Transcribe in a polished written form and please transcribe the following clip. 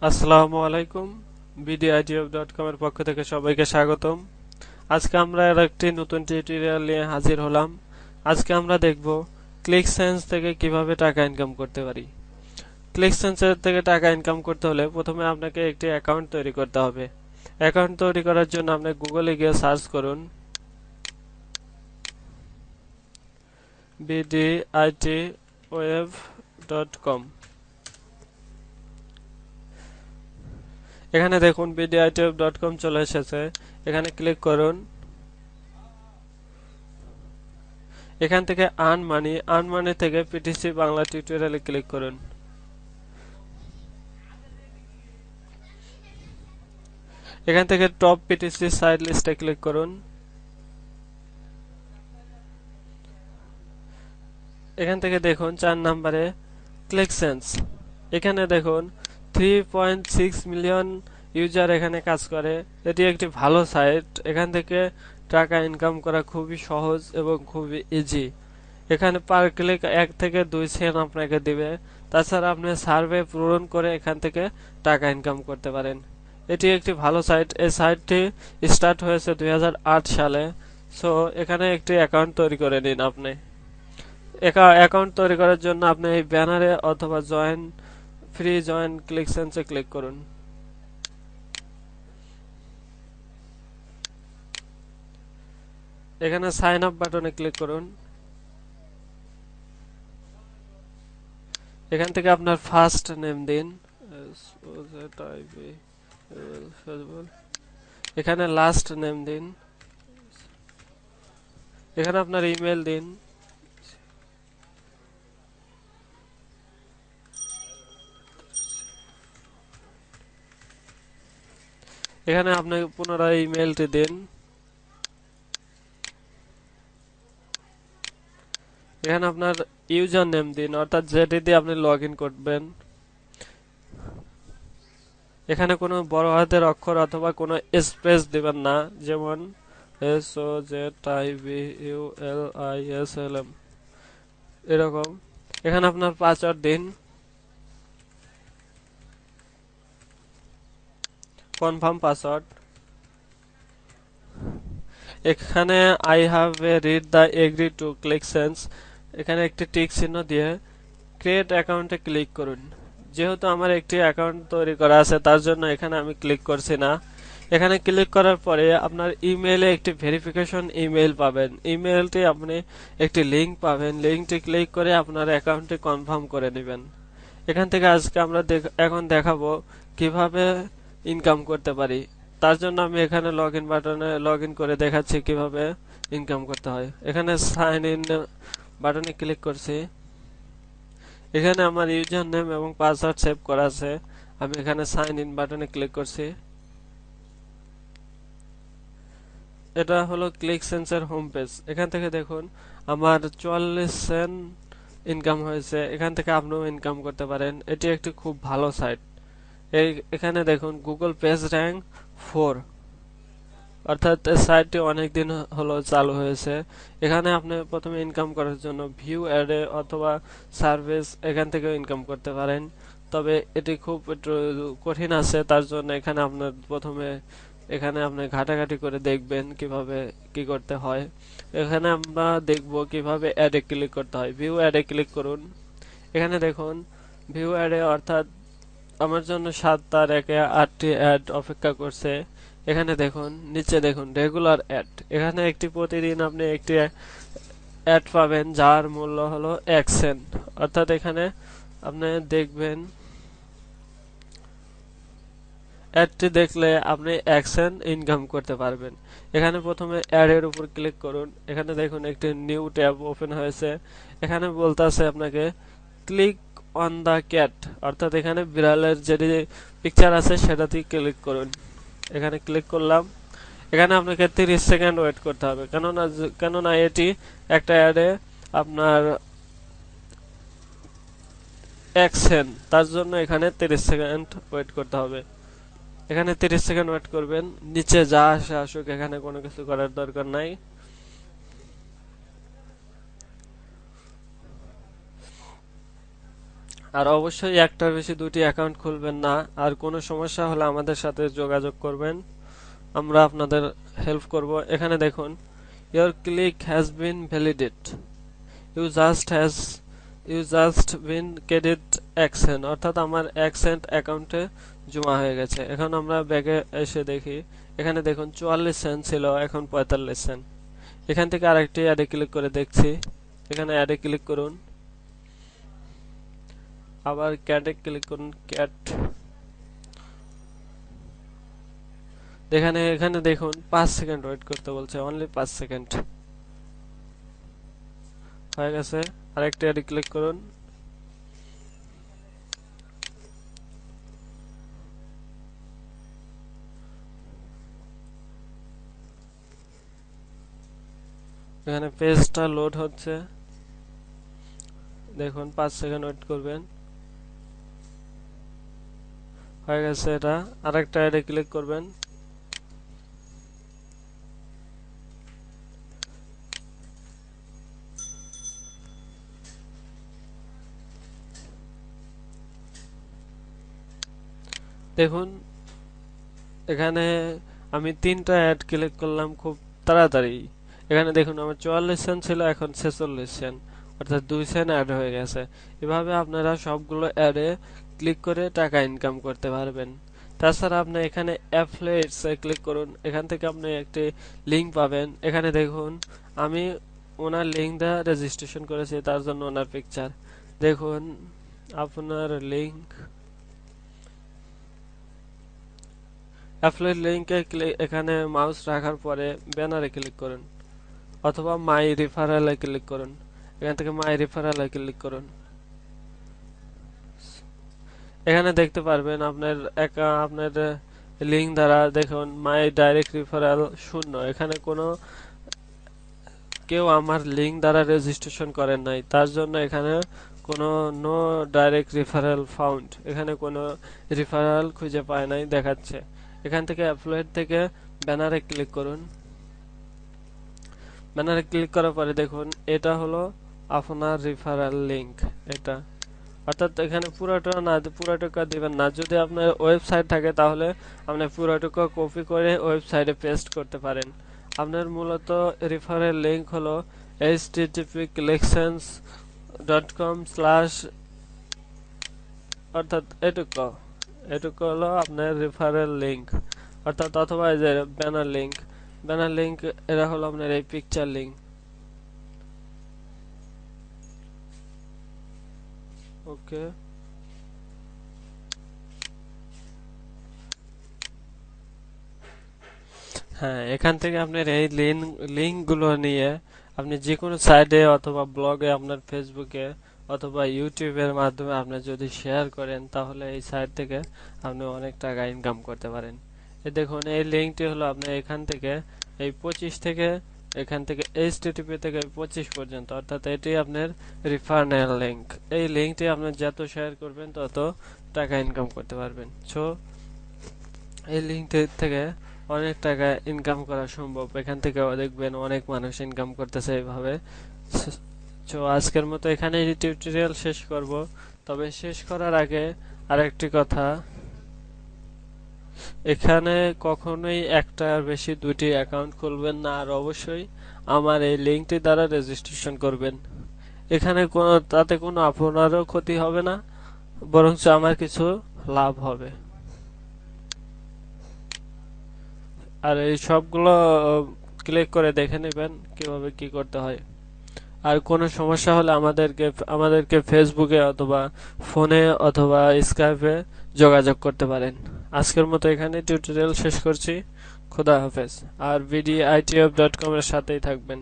আসসালামু আলাইকুম। bditf.com এর পক্ষ থেকে সবাইকে স্বাগতম। আজকে আমরা একটি নতুন টিউটোরিয়াল নিয়ে হাজির হলাম। আজকে আমরা দেখব ক্লিকসেন্স থেকে কিভাবে টাকা ইনকাম করতে পারি। ক্লিকসেন্স থেকে টাকা ইনকাম করতে হলে প্রথমে আপনাকে একটি অ্যাকাউন্ট তৈরি করতে হবে। অ্যাকাউন্ট তৈরি করার জন্য আপনি গুগলে গিয়ে সার্চ করুন bditweb.com। এখানে দেখুন bditweb.com চলে এসেছে। এখানে ক্লিক করুন। এখান থেকে আর্ন মানি থেকে পিটিসি বাংলা টিউটোরিয়ালে ক্লিক করুন। এখান থেকে টপ পিটিসি সাইট লিস্টে ক্লিক করুন। এখান থেকে দেখুন 4 নম্বরে ক্লিকসেন্স। এখানে দেখুন 3.6 মিলিয়ন ইউজার এখানে কাজ করে। এটি একটি ভালো সাইট। এখান থেকে টাকা ইনকাম করা খুবই সহজ এবং খুবই ইজি। এখানে পার ক্লিক 1 থেকে 2 সেন্ট আপনাকে দিবে। তাছাড়া আপনি সার্ভে পূরণ করে এখান থেকে টাকা ইনকাম করতে পারেন। এটি একটি ভালো সাইট। এই সাইটটি স্টার্ট হয়েছে 2008 সালে। সো এখানে একটি অ্যাকাউন্ট তৈরি করে নিন। আপনি অ্যাকাউন্ট তৈরি করার জন্য আপনি এই ব্যানারে অথবা জয়েন ক্লিকসেন্সে ক্লিক করুন। এখানে সাইন আপ বাটনে ক্লিক করুন। এখান থেকে আপনার ফার্স্ট নেম দিন। এখানে লাস্ট নেম দিন। এখানে আপনার ইমেল দিন। এখানে আপনি পুনরায় ইমেলটি দিন। এখানে আপনার ইউজার নেম দিন, অর্থাৎ যেটি দিয়ে আপনি লগ ইন করবেন। এখানে কোনো বড় হাতের অক্ষর অথবা কোনো স্পেস দিবেন না, যেমন SOZIBULISLM এরকম। এখানে আপনার পাসওয়ার্ড দিন, কনফার্ম পাসওয়ার্ড। এখানে I have read the agree to clicksense, এখানে একটি টিক চিহ্ন দিয়ে ক্রিয়েট অ্যাকাউন্টে ক্লিক করুন। যেহেতু আমার একটি অ্যাকাউন্ট তৈরি করা আছে তার জন্য এখানে আমি ক্লিক করছি না। এখানে ক্লিক করার পরে আপনার ইমেইলে একটি ভেরিফিকেশন ইমেইল পাবেন। ইমেইলটি আপনি একটি লিংক পাবেন। লিংকটি ক্লিক করে আপনার অ্যাকাউন্টটি কনফার্ম করে নেবেন। এখান থেকে আজকে আমরা এখন দেখাবো কিভাবে ইনকাম করতে পারি। তার জন্য আমি এখানে লগ ইন বাটনে লগ ইন করে দেখাচ্ছি কিভাবে ইনকাম করতে হয়। এখানে সাইন ইন বাটনে ক্লিক করছি। এখানে আমার ইউজার নেম এবং পাসওয়ার্ড সেভ করা আছে। আমি এখানে সাইন ইন বাটনে ক্লিক করছি। এটা হলো ক্লিকসেন্সের হোম পেজ। এখান থেকে দেখুন আমার 44 সেন্ট ইনকাম হয়েছে। এখান থেকে আপনিও ইনকাম করতে পারেন। এটি একটি খুব ভালো সাইট। এখানে দেখুন গুগল পেজ র্যাঙ্ক 4, অর্থাৎ সাইটটি অনেকদিন হলো চালু হয়েছে। এখানে আপনি প্রথমে ইনকাম করার জন্য ভিউ অ্যাডে অথবা সার্ভিস এখান থেকে ইনকাম করতে পারেন। তবে এটি খুব একটু কঠিন আছে, তার জন্য এখানে আপনার প্রথমে এখানে আপনি ঘাটাঘাটি করে দেখবেন কিভাবে কি করতে হয়। এখানে আমরা দেখব কিভাবে অ্যাডে ক্লিক করতে হয়। ভিউ অ্যাডে ক্লিক করুন। এখানে দেখুন ভিউ অ্যাডে, অর্থাৎ আমার জন্য 7 তার 8টি অ্যাড অপেক্ষা করছে। এখানে দেখুন নিচে দেখুন রেগুলার অ্যাড। এখানে একটি প্রতিদিন আপনি একটি অ্যাড পাবেন যার মূল্য হলো 1 সেন্ট। অর্থাৎ এখানে আপনি দেখবেন অ্যাডটি দেখলে আপনি 1 সেন্ট ইনকাম করতে পারবেন। এখানে প্রথমে অ্যাড এর উপর ক্লিক করুন। এখানে দেখুন একটি নিউ ট্যাব ওপেন হয়েছে। এখানে বলতাছে আপনাকে ক্লিক অন দা ক্যাট, অর্থাৎ এখানে বিড়ালের যে পিকচার আছে সেটাতে ক্লিক করুন। এখানে ক্লিক করলাম। এখানে আপনাকে 30 সেকেন্ড ওয়েট করতে হবে, কেননা এটি একটা অ্যাডে আপনার 1 সেন্ট, তার জন্য এখানে 30 সেকেন্ড ওয়েট করতে হবে। এখানে 30 সেকেন্ড ওয়েট করবেন। নিচে যা আসে আসুক, এখানে কোনো কিছু করার দরকার নাই। আর অবশ্যই একটার বেশি দুটি অ্যাকাউন্ট খুলবেন না। আর কোনো সমস্যা হলে আমাদের সাথে যোগাযোগ করবেন, আমরা আপনাদের হেল্প করব। এখানে দেখুন, your click has been validated, you just has you just been credit action, অর্থাৎ আমার অ্যাকসেন্ট অ্যাকাউন্টে জমা হয়ে গেছে। এখন আমরা ব্যাকে এসে দেখি, এখানে দেখুন 44 সেন্ট ছিল, এখন 45 সেন্ট। এখান থেকে আরেকটি অ্যাডে ক্লিক করে দেখছি, এখানে অ্যাডে ক্লিক করুন, আবার ক্যাটে ক্লিক করুন, ক্যাট। এখানে দেখুন 5 সেকেন্ড ওয়েট করতে বলছে, অনলি 5 সেকেন্ড হয়ে গেছে। আরেকটি অ্যাডে ক্লিক করুন, এখানে পেজটা লোড হচ্ছে, দেখুন 5 সেকেন্ড ওয়েট করবেন, হয়ে গেছে। এটা আরেকটা অ্যাডে ক্লিক করবেন, দেখুন এখানে আমি 3টা অ্যাড ক্লিক করলাম খুব তাড়াতাড়ি। এখানে দেখুন আমার 44 সেন্ট ছিল, এখন 46 সেন্ট, অর্থাৎ 2 সেন্ট অ্যাড হয়ে গেছে। এভাবে আপনারা সবগুলো অ্যাডে ক্লিক করে টাকা ইনকাম করতে পারবেন। তাছাড়া আপনি এখানে অ্যাফিলিয়েটস এ ক্লিক করুন, এখান থেকে আপনি একটি লিংক পাবেন। এখানে দেখুন আমি ওনার লিংক দিয়ে রেজিস্ট্রেশন করেছি, তার জন্য ওনার পিকচার দেখুন। আপনার লিংক, অ্যাফিলিয়েট লিংকে এখানে মাউস রাখার পরে ব্যানারে ক্লিক করুন, অথবা মাই রেফারেলে ক্লিক করুন। এখান থেকে মাই রেফারেলে ক্লিক করুন। এখানে দেখতে পারবেন আপনার লিংক দ্বারা, দেখুন মাই ডাইরেক্ট রেফারেল 0। এখানে কোনো কেউ আমার লিংক দ্বারা রেজিস্ট্রেশন করেন নাই, তার জন্য এখানে কোনো নো ডাইরেক্ট রেফারেল ফাউন্ড, এখানে কোনো রেফারেল খুঁজে পায় নাই দেখাচ্ছে। এখান থেকে অ্যাফিলিয়েট থেকে ব্যানারে ক্লিক করুন। ব্যানারে ক্লিক করার পরে দেখুন এটা হলো আপনার রেফারেল লিংক, এটা। অর্থাৎ এখানে পুরোটা দিবেন না। যদি আপনার ওয়েবসাইট থাকে তাহলে আপনি পুরোটুকু কপি করে ওয়েবসাইটে পেস্ট করতে পারেন। আপনার মূলত রেফারেল লিংক হলো http:// অর্থাৎ এটুকু হলো আপনার রেফারেল লিংক, অর্থাৎ অথবা এই যে ব্যানার লিংক এরা হলো আপনার এই পিকচার লিংক। ওকে, হ্যাঁ, এখান থেকে আপনার এই লিংক গুলো নিয়ে আপনি যে কোনো সাইটে অথবা ব্লগে, আপনার ফেসবুকে অথবা ইউটিউবের মাধ্যমে আপনি যদি শেয়ার করেন, তাহলে এই সাইট থেকে আপনি অনেক টাকা ইনকাম করতে পারেন। এই দেখুন এই লিংকটি হলো আপনার এখান থেকে এই 25 থেকে, এখান থেকে http থেকে 25 পর্যন্ত, অর্থাৎ এটি আপনার রেফারেল লিংক। এই লিংকটি আপনি যত শেয়ার করবেন তত টাকা ইনকাম করতে পারবেন। সো এই লিঙ্কটি থেকে অনেক টাকা ইনকাম করা সম্ভব। এখান থেকে দেখবেন অনেক মানুষ ইনকাম করতেছে এইভাবে। তো আজকের মতো এখানেই টিউটোরিয়াল শেষ করব। তবে শেষ করার আগে আরেকটি কথা, এখানে কখনোই একটার বেশি দুটি অ্যাকাউন্ট খুলবেন না। আর অবশ্যই আমার এই লিঙ্কটি দ্বারা রেজিস্ট্রেশন করবেন। এখানে তাতে কোনো আপনারও ক্ষতি হবে না, বরঞ্চ আমার কিছু লাভ হবে। আর এই সবগুলো ক্লিক করে দেখে নেবেন কিভাবে কি করতে হয়। আর কোনো সমস্যা হলে আমাদেরকে ফেসবুকে অথবা ফোনে অথবা স্কাইপে যোগাযোগ করতে পারেন। আজকের মতো এখানে টিউটোরিয়াল শেষ করছি। খোদা হাফেজ। আর viditf.com এর সাথেই থাকবেন।